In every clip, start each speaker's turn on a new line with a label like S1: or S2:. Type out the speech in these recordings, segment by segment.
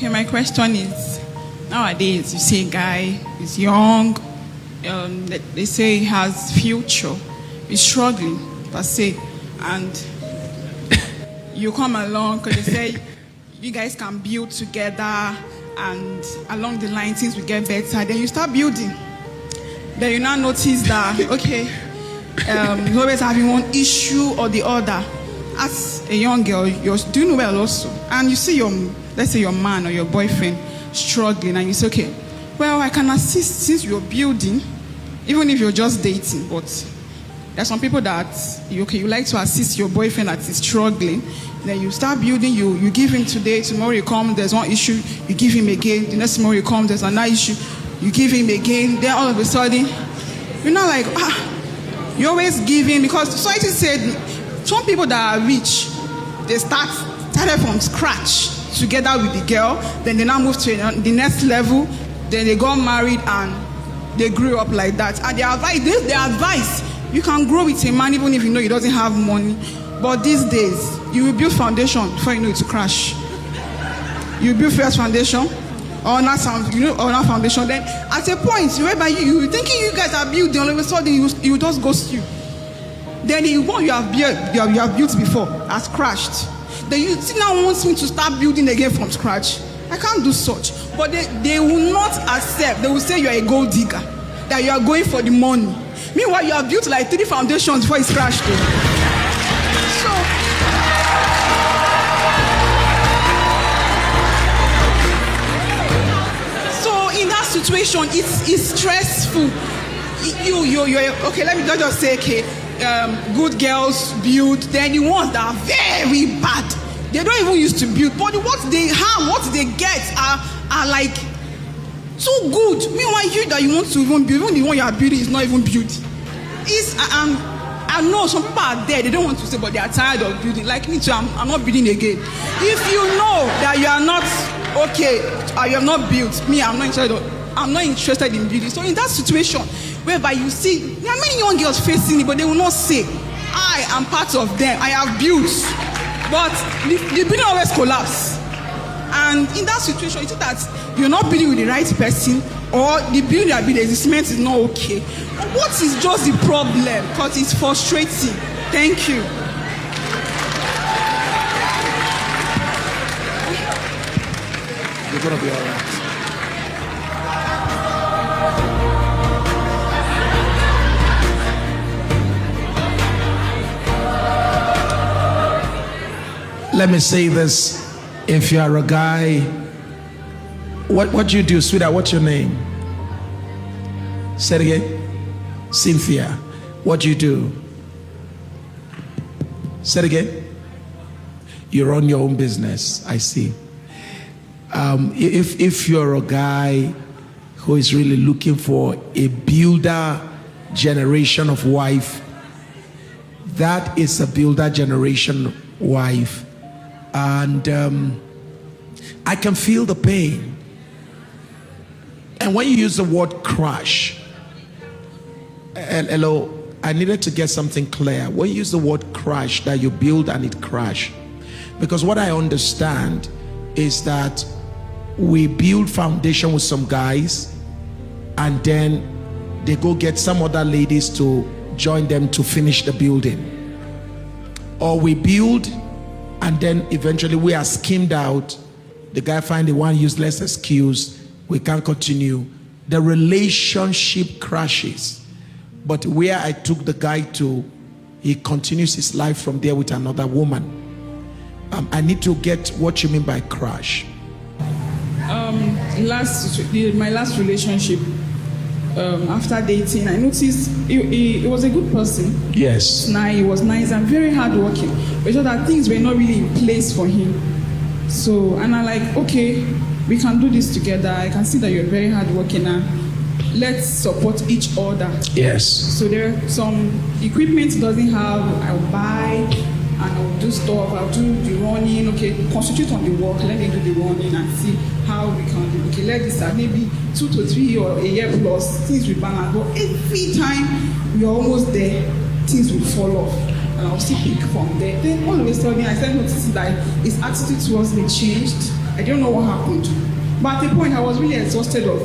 S1: Okay, my question is, nowadays you see a guy is young, they say he has future, he's struggling per se, and you come along because they say you guys can build together, and along the line things will get better. Then you start building. Then you now notice that okay, you're always having one issue or the other. As a young girl, you're doing well also, and you see let's say your man or your boyfriend struggling, and you say, okay, well, I can assist since you're building, even if you're just dating. But there's some people that you like to assist your boyfriend that is struggling. Then you start building, you give him today, tomorrow you come, there's one issue, you give him again, the next tomorrow you come, there's another issue, you give him again. Then all of a sudden, you're not like, you're always giving, because society said some people that are rich, they started from scratch together with the girl, then they now move to the next level, then they got married and they grew up like that. And their advice, you can grow with a man even if you know he doesn't have money. But these days, you will build foundation before you know it to crash. You build first foundation, or not foundation. Then at a point whereby you thinking you guys are building, all of a sudden you just ghost you. Then the one you have built before has crashed. Then you still now want me to start building again from scratch. I can't do such. But they will not accept. They will say you are a gold digger, that you are going for the money. Meanwhile, you have built like 3 foundations before it's crashed. So in that situation, it's stressful. You're okay. Let me just say, okay. Good girls build, then the ones that are very bad, they don't even used to build, but what they get are like too good. Meanwhile, you that you want to even build, even the one you are building is not even built. I know some people are there, they don't want to say, but they are tired of building. Like me too, I'm not building again. If you know that you are not okay, or you have not built, me, I'm not interested in building. So in that situation, whereby you see, there are many young girls facing it, but they will not say, I am part of them, I have built. But the building always collapse. And in that situation, it's that you're not building with the right person, or the building that building, the cement is not okay. But what is just the problem? Because it's frustrating. Thank you.
S2: You're going to be all right. Let me say this. If you are a guy, what do you do, sweetheart? What's your name? Say it again. Cynthia. What do you do? Say it again. You run your own business. I see. If you're a guy who is really looking for a builder generation of wife, that is a builder generation wife. And I can feel the pain. And when you use the word crash, hello, I needed to get something clear. When you use the word crash, that you build and it crash. Because what I understand is that we build foundation with some guys, and then they go get some other ladies to join them to finish the building. Or we build, and then eventually we are skimmed out. The guy find the one useless excuse. We can't continue. The relationship crashes. But where I took the guy to, he continues his life from there with another woman. I need to get what you mean by crash.
S1: My last relationship, after dating, I noticed he was a good person.
S2: Yes.
S1: He was nice and very hardworking. But just that things were not really in place for him. So, and I'm like, okay, we can do this together. I can see that you're very hardworking and let's support each other.
S2: Yes.
S1: So there are some equipment he doesn't have, I'll buy and I'll do stuff, I'll do the running, okay, concentrate on the work, let me do the running and see how we can do, okay, let this start, maybe 2 to 3 or a year plus, things will balance, but every time we're almost there, things will fall off, and I'll still pick from there. Then all of a sudden, I started noticing that his attitude towards me changed, I don't know what happened. But at the point, I was really exhausted of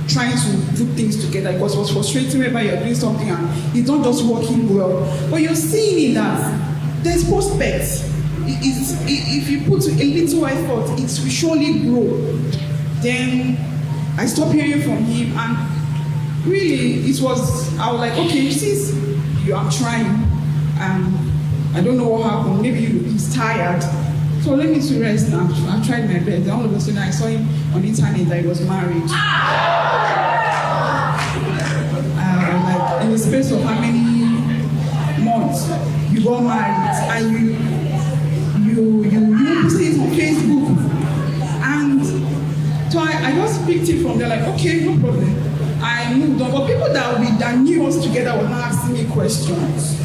S1: trying to put things together because it was frustrating whenever you're doing something and it's not just working well. But you're seeing it that there's prospects. If you put a little effort, it will surely grow. Then I stopped hearing from him, and really, I was like, okay, since you are trying, I don't know what happened. Maybe he's tired. So let me to rest now. I tried my best. All of a sudden, I saw him on the internet that he was married. Like in the space of how many months you got married, and you see it on Facebook, and so I just picked it from there. Like, okay, no problem. I moved on. But people that knew us together were not asking me questions,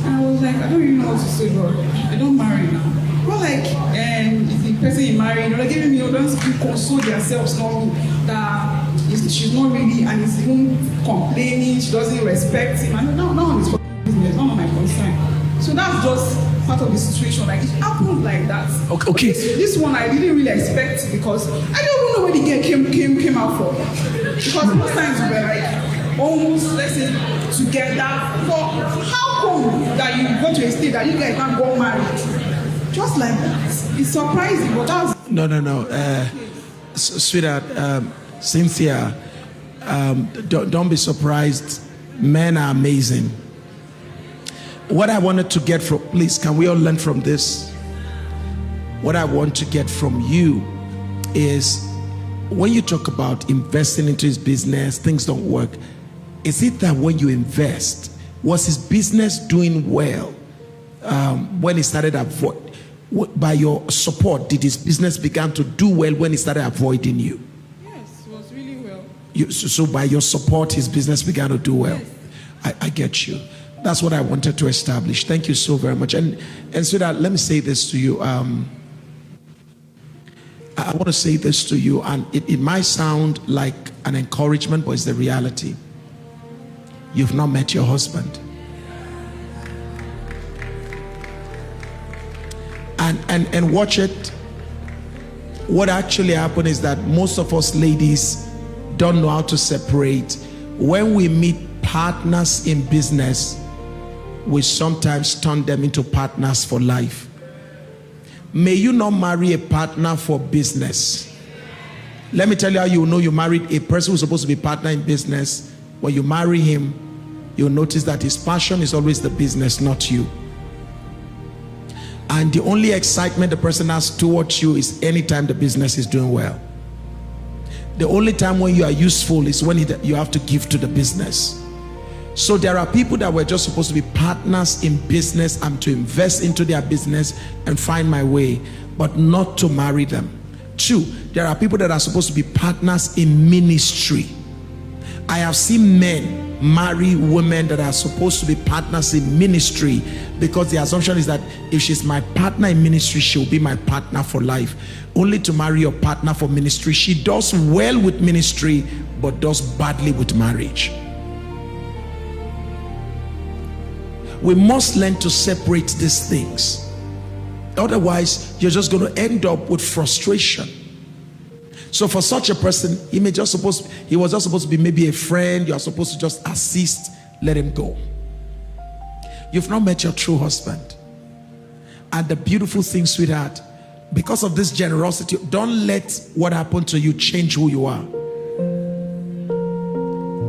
S1: and I was like, I don't even know what to say, God. I don't marry now. Well, like, is the person you married, they're giving me orders to console themselves, not me, that she's not really, and he's even complaining, she doesn't respect him. And no, it's for business, none of my concern. So that's just part of the situation. Like, it happened like that.
S2: Okay.
S1: This one I didn't really expect it because I don't even know where the girl came out from. Because most times we were like almost, let's say, together. For how come that you go to a state that you guys can't go married? Just like that. It's surprising, but that's...
S2: No. Sweetheart, Cynthia, don't be surprised. Men are amazing. What I wanted to get from... Please, can we all learn from this? What I want to get from you is when you talk about investing into his business, things don't work. Is it that when you invest, was his business doing well when he started by your support, did his business begin to do well when he started avoiding you?
S1: Yes, it was really well.
S2: So by your support, his business began to do well.
S1: Yes.
S2: I get you. That's what I wanted to establish. Thank you so very much. And so that, let me say this to you. I want to say this to you, and it might sound like an encouragement, but it's the reality. You've not met your husband. And watch it. What actually happened is that most of us ladies don't know how to separate. When we meet partners in business, we sometimes turn them into partners for life. May you not marry a partner for business. Let me tell you how you know you married a person who's supposed to be a partner in business. When you marry him, you'll notice that his passion is always the business, not you. And the only excitement the person has towards you is anytime the business is doing well. The only time when you are useful is when you have to give to the business. So there are people that were just supposed to be partners in business and to invest into their business and find my way, but not to marry them. 2, there are people that are supposed to be partners in ministry. I have seen men marry women that are supposed to be partners in ministry because the assumption is that if she's my partner in ministry, she'll be my partner for life. Only to marry your partner for ministry. She does well with ministry but does badly with marriage. We must learn to separate these things. Otherwise, you're just going to end up with frustration. So for such a person, he was just supposed to be maybe a friend. You are supposed to just assist. Let him go. You've not met your true husband. And the beautiful thing, sweetheart, because of this generosity, don't let what happened to you change who you are.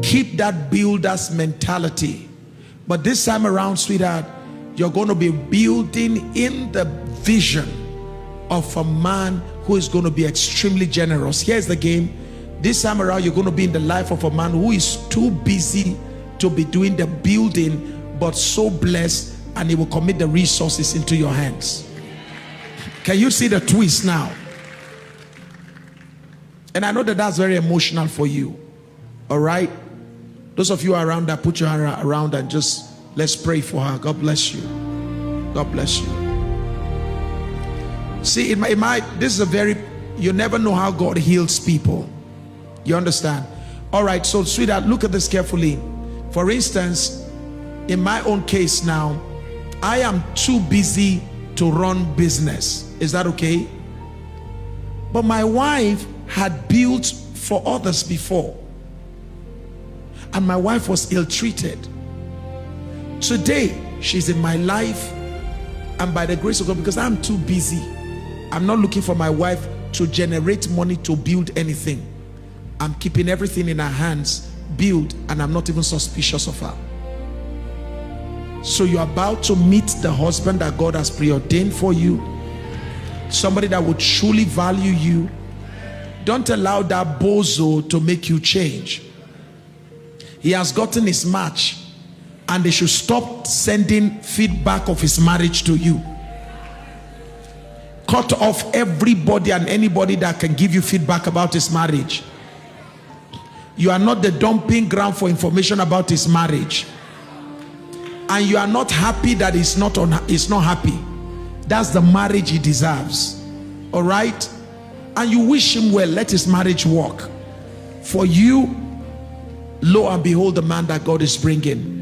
S2: Keep that builder's mentality. But this time around, sweetheart, you're going to be building in the vision of a man who is going to be extremely generous. Here's the game. This time around, you're going to be in the life of a man who is too busy to be doing the building, but so blessed, and he will commit the resources into your hands. Can you see the twist now? And I know that that's very emotional for you. All right? Those of you around that, put your hand around and just let's pray for her. God bless you. God bless you. See, this is a very, you never know how God heals people. You understand? All right, so sweetheart, look at this carefully. For instance, in my own case now, I am too busy to run business. Is that okay? But my wife had built for others before, and my wife was ill-treated. Today, she's in my life, and by the grace of God, because I'm too busy, I'm not looking for my wife to generate money to build anything. I'm keeping everything in her hands, build, and I'm not even suspicious of her. So you're about to meet the husband that God has preordained for you, somebody that would truly value you. Don't allow that bozo to make you change. He has gotten his match, and they should stop sending feedback of his marriage to you. Cut off everybody and anybody that can give you feedback about his marriage. You are not the dumping ground for information about his marriage, and you are not happy that he's not happy. That's the marriage he deserves. All right? And you wish him well. Let his marriage work. For you, lo and behold, the man that God is bringing.